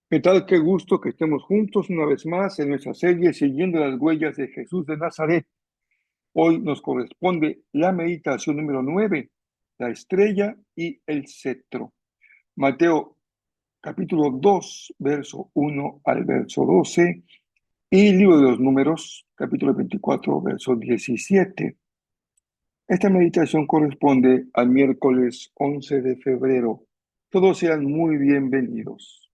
¿Qué tal? Qué gusto que estemos juntos una vez más en nuestra serie Siguiendo las huellas de Jesús de Nazaret. Hoy nos corresponde la meditación número 9, la estrella y el cetro. Mateo capítulo 2, verso 1 al verso 12 y libro de los Números, capítulo 24, verso 17. Esta meditación corresponde al miércoles 11 de febrero. Todos sean muy bienvenidos.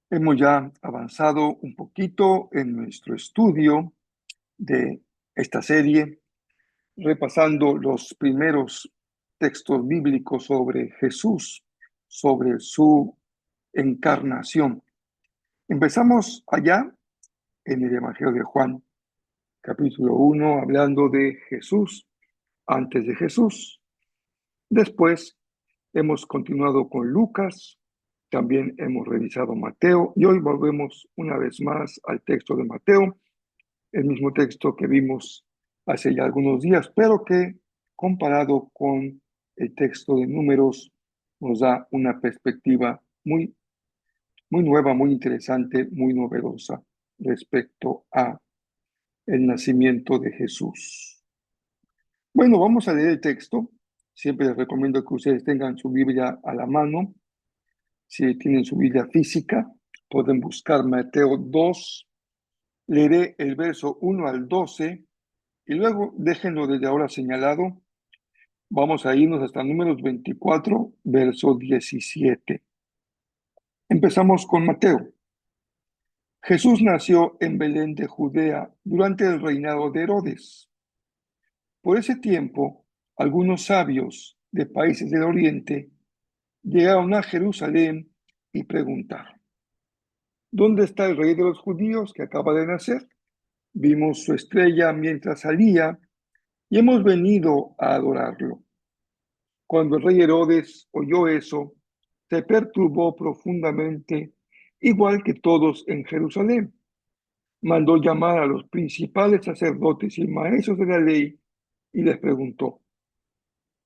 Hemos ya avanzado un poquito en nuestro estudio de esta serie, repasando los primeros textos bíblicos sobre Jesús, sobre su encarnación. Empezamos allá en el Evangelio de Juan, capítulo 1, hablando de Jesús, antes de Jesús. Después hemos continuado con Lucas, también hemos revisado Mateo y hoy volvemos una vez más al texto de Mateo, el mismo texto que vimos hace ya algunos días, pero que comparado con el texto de Números nos da una perspectiva muy nueva, muy interesante, muy novedosa respecto a el nacimiento de Jesús. Bueno, vamos a leer el texto. Siempre les recomiendo que ustedes tengan su Biblia a la mano. Si tienen su Biblia física, pueden buscar Mateo 2. Leeré el verso 1 al 12 y luego déjenlo desde ahora señalado. Vamos a irnos hasta Números 24, verso 17. Empezamos con Mateo. Jesús nació en Belén de Judea durante el reinado de Herodes. Por ese tiempo, algunos sabios de países del oriente llegaron a Jerusalén y preguntaron: ¿Dónde está el rey de los judíos que acaba de nacer? Vimos su estrella mientras salía y hemos venido a adorarlo. Cuando el rey Herodes oyó eso, se perturbó profundamente, igual que todos en Jerusalén. Mandó llamar a los principales sacerdotes y maestros de la ley y les preguntó: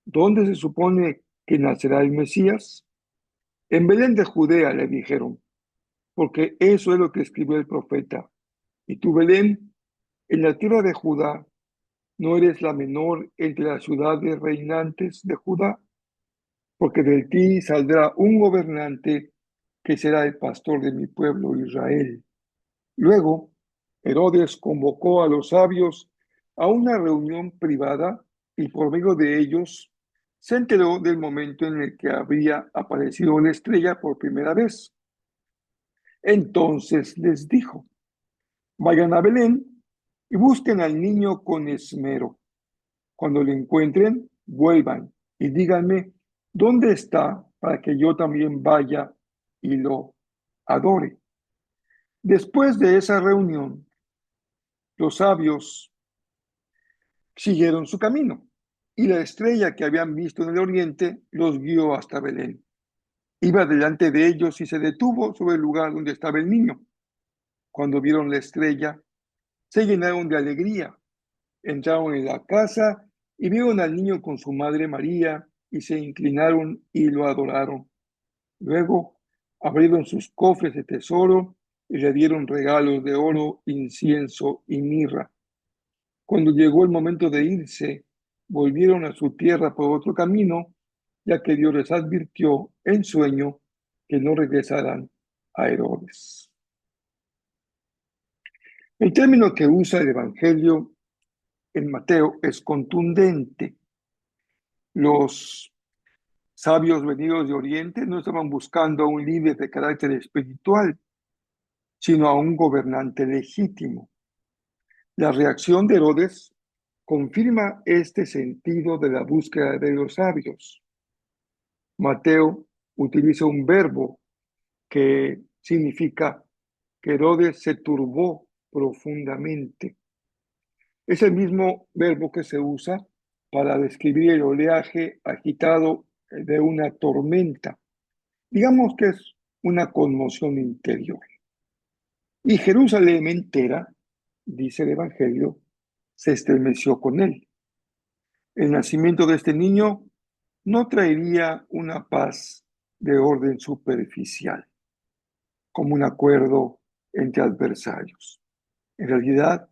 ¿Dónde se supone que nacerá el Mesías? En Belén de Judea, le dijeron, porque eso es lo que escribió el profeta. Y tú, Belén, en la tierra de Judá, no eres la menor entre las ciudades reinantes de Judá, porque de ti saldrá un gobernante que será el pastor de mi pueblo Israel. Luego, Herodes convocó a los sabios a una reunión privada y por medio de ellos se enteró del momento en el que había aparecido la estrella por primera vez. Entonces les dijo: vayan a Belén y busquen al niño con esmero. Cuando lo encuentren, vuelvan y díganme dónde está para que yo también vaya y lo adore. Después de esa reunión, los sabios siguieron su camino y la estrella que habían visto en el oriente los guió hasta Belén. Iba delante de ellos y se detuvo sobre el lugar donde estaba el niño. Cuando vieron la estrella, se llenaron de alegría. Entraron en la casa y vieron al niño con su madre María y se inclinaron y lo adoraron. Luego abrieron sus cofres de tesoro y le dieron regalos de oro, incienso y mirra. Cuando llegó el momento de irse, volvieron a su tierra por otro camino, ya que Dios les advirtió en sueño que no regresaran a Herodes. El término que usa el Evangelio en Mateo es contundente. Los sabios venidos de Oriente no estaban buscando a un líder de carácter espiritual, sino a un gobernante legítimo. La reacción de Herodes confirma este sentido de la búsqueda de los sabios. Mateo utiliza un verbo que significa que Herodes se turbó profundamente. Es el mismo verbo que se usa para describir el oleaje agitado de una tormenta. Digamos que es una conmoción interior. Y Jerusalén entera, dice el Evangelio, se estremeció con él. El nacimiento de este niño no traería una paz de orden superficial, como un acuerdo entre adversarios. En realidad,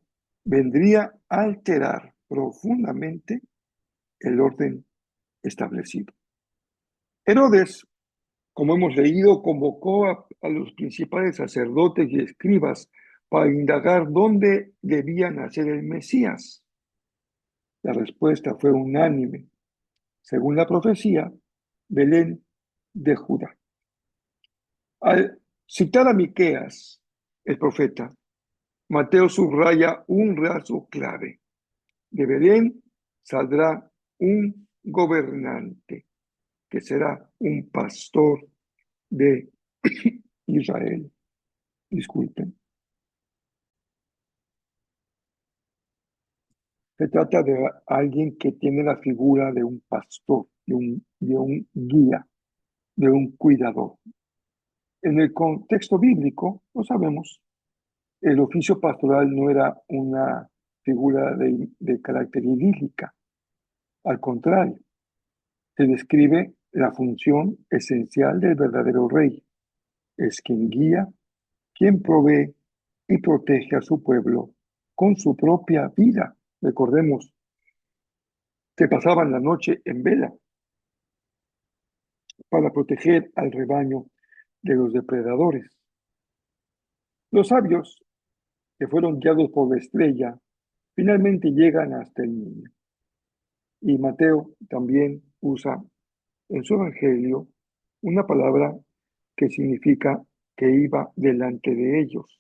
vendría a alterar profundamente el orden establecido. Herodes, como hemos leído, convocó a los principales sacerdotes y escribas para indagar dónde debía nacer el Mesías. La respuesta fue unánime. Según la profecía, Belén de Judá. Al citar a Miqueas, el profeta, Mateo subraya un rasgo clave. De Belén saldrá un gobernante que será un pastor de Israel. Disculpen. Se trata de alguien que tiene la figura de un pastor, de un guía, de un cuidador. En el contexto bíblico, lo sabemos, el oficio pastoral no era una figura de carácter idílica. Al contrario, se describe la función esencial del verdadero rey. Es quien guía, quien provee y protege a su pueblo con su propia vida. Recordemos que pasaban la noche en vela para proteger al rebaño de los depredadores. Los sabios, que fueron guiados por la estrella, finalmente llegan hasta el niño. Y Mateo también usa en su evangelio una palabra que significa que iba delante de ellos.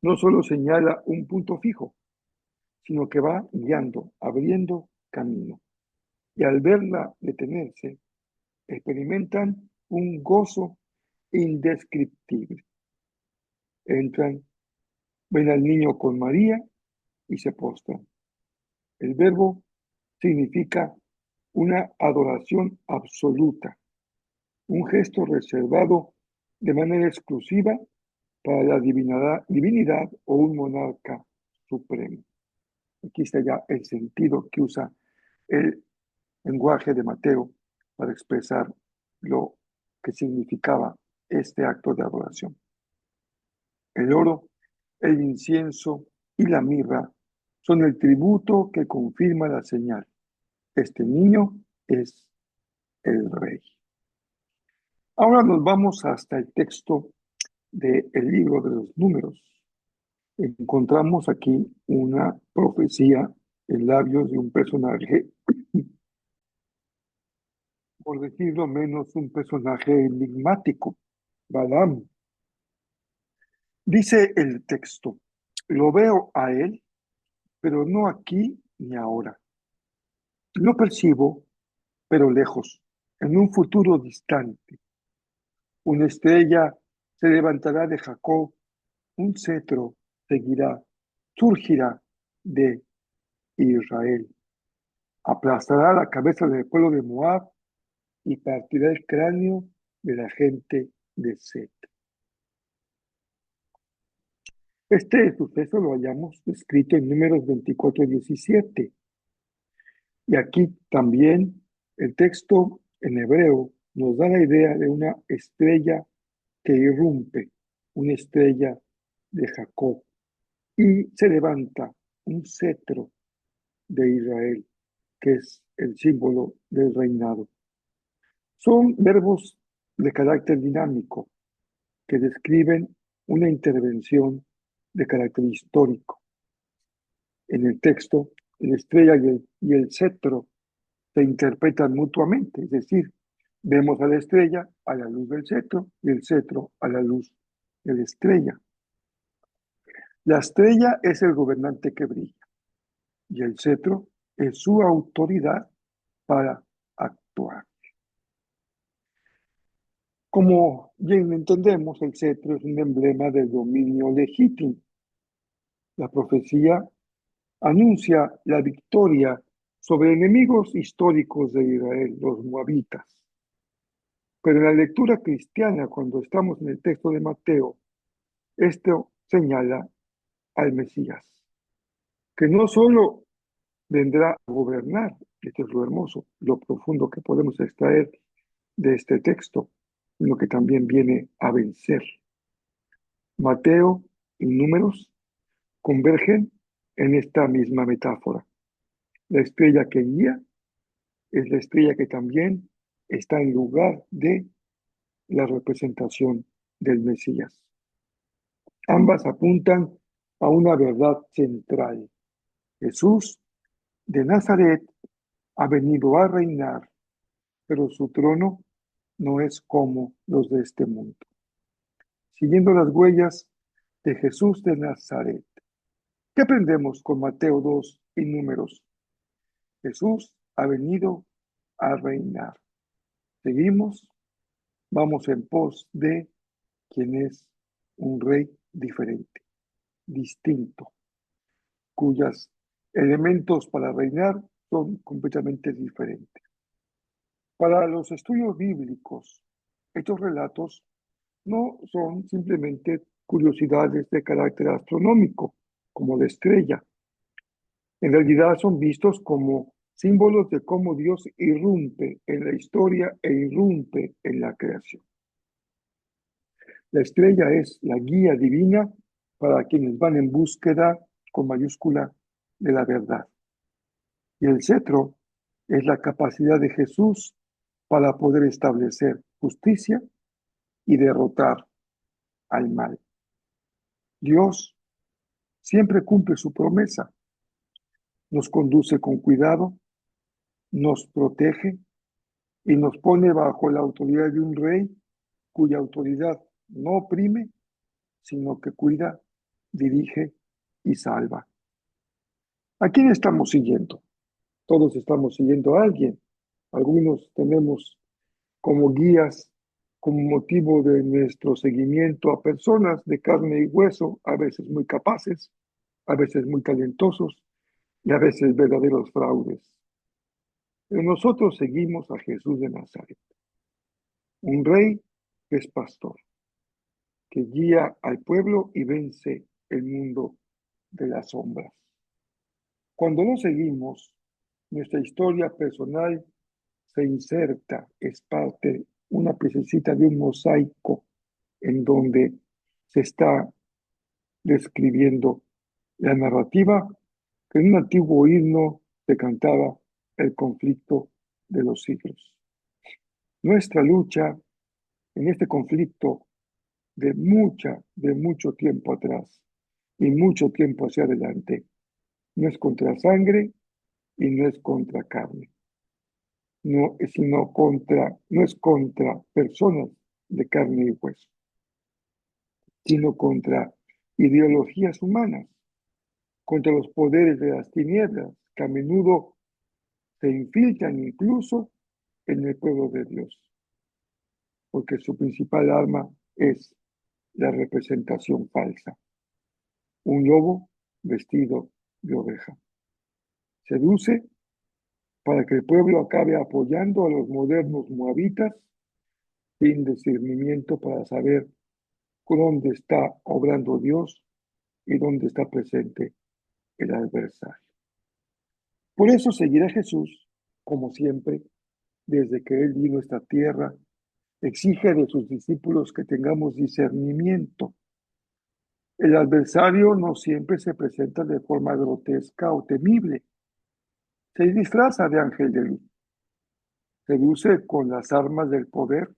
No solo señala un punto fijo, sino que va guiando, abriendo camino. Y al verla detenerse, experimentan un gozo indescriptible. Entran, ven al niño con María y se postran. El verbo significa una adoración absoluta, un gesto reservado de manera exclusiva para la divinidad o un monarca supremo. Aquí está ya el sentido que usa el lenguaje de Mateo para expresar lo que significaba este acto de adoración. El oro, el incienso y la mirra son el tributo que confirma la señal. Este niño es el rey. Ahora nos vamos hasta el texto del libro de los Números. Encontramos aquí una profecía en labios de un personaje, por decirlo menos, un personaje enigmático, Balaam. Dice el texto, lo veo a él, pero no aquí ni ahora. Lo percibo, pero lejos, en un futuro distante. Una estrella se levantará de Jacob, un cetro seguirá, surgirá de Israel. Aplastará la cabeza del pueblo de Moab y partirá el cráneo de la gente de Set. Este suceso lo hayamos descrito en Números 24:17. Y aquí también el texto en hebreo nos da la idea de una estrella que irrumpe, una estrella de Jacob, y se levanta un cetro de Israel, que es el símbolo del reinado. Son verbos de carácter dinámico que describen una intervención de carácter histórico. En el texto, la estrella y el cetro se interpretan mutuamente, es decir, vemos a la estrella a la luz del cetro y el cetro a la luz de la estrella. La estrella es el gobernante que brilla y el cetro es su autoridad para actuar. Como bien entendemos, el cetro es un emblema del dominio legítimo. La profecía anuncia la victoria sobre enemigos históricos de Israel, los moabitas. Pero en la lectura cristiana, cuando estamos en el texto de Mateo, esto señala al Mesías, que no solo vendrá a gobernar, esto es lo hermoso, lo profundo que podemos extraer de este texto, sino que también viene a vencer. Mateo y Números convergen en esta misma metáfora. La estrella que guía es la estrella que también está en lugar de la representación del Mesías. Ambas apuntan a una verdad central. Jesús de Nazaret ha venido a reinar, pero su trono no es como los de este mundo. Siguiendo las huellas de Jesús de Nazaret, ¿qué aprendemos con Mateo 2 y Números? Jesús ha venido a reinar. Seguimos, vamos en pos de quien es un rey diferente, distinto, cuyos elementos para reinar son completamente diferentes. Para los estudios bíblicos, estos relatos no son simplemente curiosidades de carácter astronómico, como la estrella. En realidad son vistos como símbolos de cómo Dios irrumpe en la historia e irrumpe en la creación. La estrella es la guía divina para quienes van en búsqueda, con mayúscula, de la verdad. Y el cetro es la capacidad de Jesús para poder establecer justicia y derrotar al mal. Dios siempre cumple su promesa, nos conduce con cuidado, nos protege y nos pone bajo la autoridad de un rey cuya autoridad no oprime, sino que cuida, dirige y salva. ¿A quién estamos siguiendo? Todos estamos siguiendo a alguien. Algunos tenemos como guías, como motivo de nuestro seguimiento a personas de carne y hueso, a veces muy capaces, a veces muy talentosos y a veces verdaderos fraudes. Pero nosotros seguimos a Jesús de Nazaret, un rey que es pastor, que guía al pueblo y vence el mundo de las sombras. Cuando lo seguimos, nuestra historia personal se inserta, es parte, una piececita de un mosaico en donde se está describiendo la narrativa que en un antiguo himno se cantaba el conflicto de los siglos. Nuestra lucha en este conflicto de mucho tiempo atrás y mucho tiempo hacia adelante, no es contra sangre y no es contra carne, no es contra personas de carne y hueso, sino contra ideologías humanas, contra los poderes de las tinieblas que a menudo se infiltran incluso en el pueblo de Dios, porque su principal arma es la representación falsa, un lobo vestido de oveja. Seduce para que el pueblo acabe apoyando a los modernos moabitas sin discernimiento para saber dónde está obrando Dios y dónde está presente el adversario. Por eso seguirá Jesús, como siempre, desde que Él vino a esta tierra, exige de sus discípulos que tengamos discernimiento. El adversario no siempre se presenta de forma grotesca o temible. Se disfraza de ángel de luz. Seduce con las armas del poder,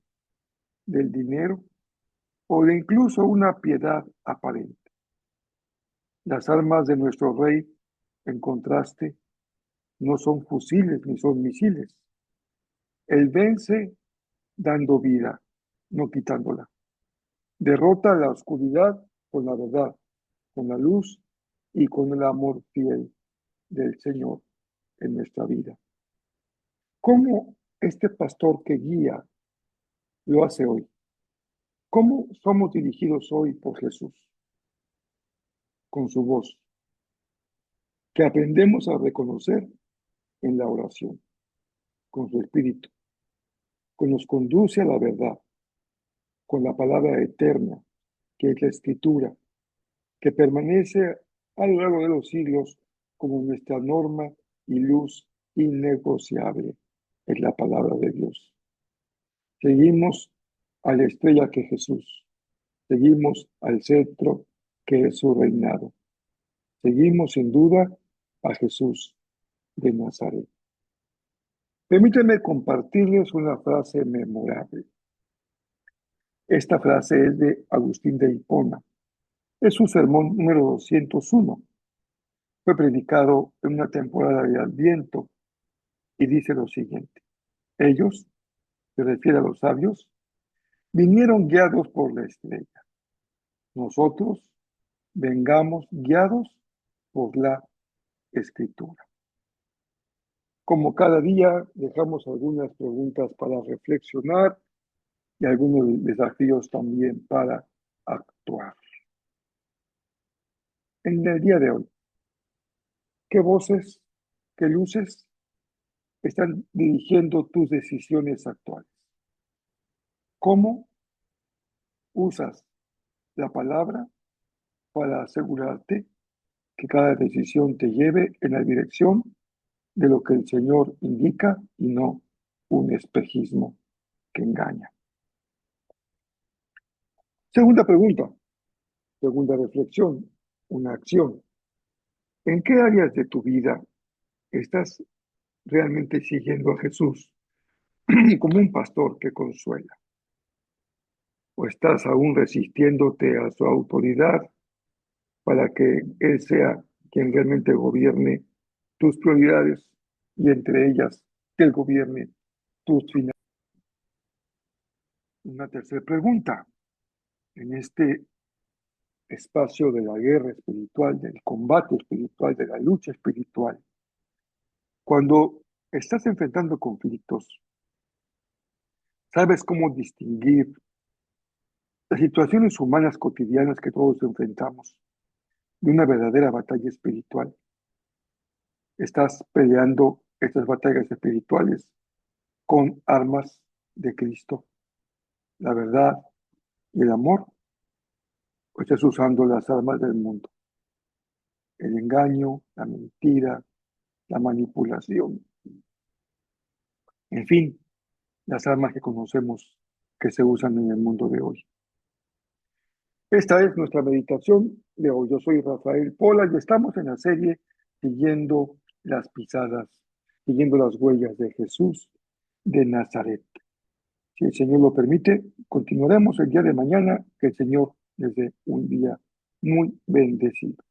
del dinero o de incluso una piedad aparente. Las armas de nuestro rey, en contraste, no son fusiles ni son misiles. Él vence dando vida, no quitándola. Derrota la oscuridad con la verdad, con la luz y con el amor fiel del Señor en nuestra vida. ¿Cómo este pastor que guía lo hace hoy? ¿Cómo somos dirigidos hoy por Jesús? Con su voz. que aprendemos a reconocer en la oración, con su Espíritu, que nos conduce a la verdad, con la palabra eterna, que es la Escritura, que permanece a lo largo de los siglos como nuestra norma y luz innegociable. Es la palabra de Dios. Seguimos a la estrella que es Jesús. Seguimos al cetro que es su reinado. Seguimos sin duda a Jesús de Nazaret. Permítanme compartirles una frase memorable. Esta frase es de Agustín de Hipona. Es su sermón número 201. Fue predicado en una temporada de Adviento y dice lo siguiente. Ellos, se refiere a los sabios, vinieron guiados por la estrella. Nosotros vengamos guiados por la Escritura. Como cada día, dejamos algunas preguntas para reflexionar y algunos desafíos también para actuar. En el día de hoy, ¿qué voces, qué luces están dirigiendo tus decisiones actuales? ¿Cómo usas la palabra para asegurarte que cada decisión te lleve en la dirección de lo que el Señor indica y no un espejismo que engaña? Segunda pregunta, segunda reflexión, una acción. ¿En qué áreas de tu vida estás realmente siguiendo a Jesús como un pastor que consuela? ¿O estás aún resistiéndote a su autoridad para que Él sea quien realmente gobierne tus prioridades y entre ellas que Él gobierne tus finanzas? Una tercera pregunta. En este espacio de la guerra espiritual, del combate espiritual, de la lucha espiritual, cuando estás enfrentando conflictos, ¿sabes cómo distinguir las situaciones humanas cotidianas que todos enfrentamos de una verdadera batalla espiritual? Estás peleando estas batallas espirituales con armas de Cristo, la verdad y el amor, o estás usando las armas del mundo, el engaño, la mentira, la manipulación, en fin, las armas que conocemos que se usan en el mundo de hoy. Esta es nuestra meditación de hoy. Yo soy Rafael Pola y estamos en la serie siguiendo las pisadas, siguiendo las huellas de Jesús de Nazaret. Si el Señor lo permite, continuaremos el día de mañana. Que el Señor les dé un día muy bendecido.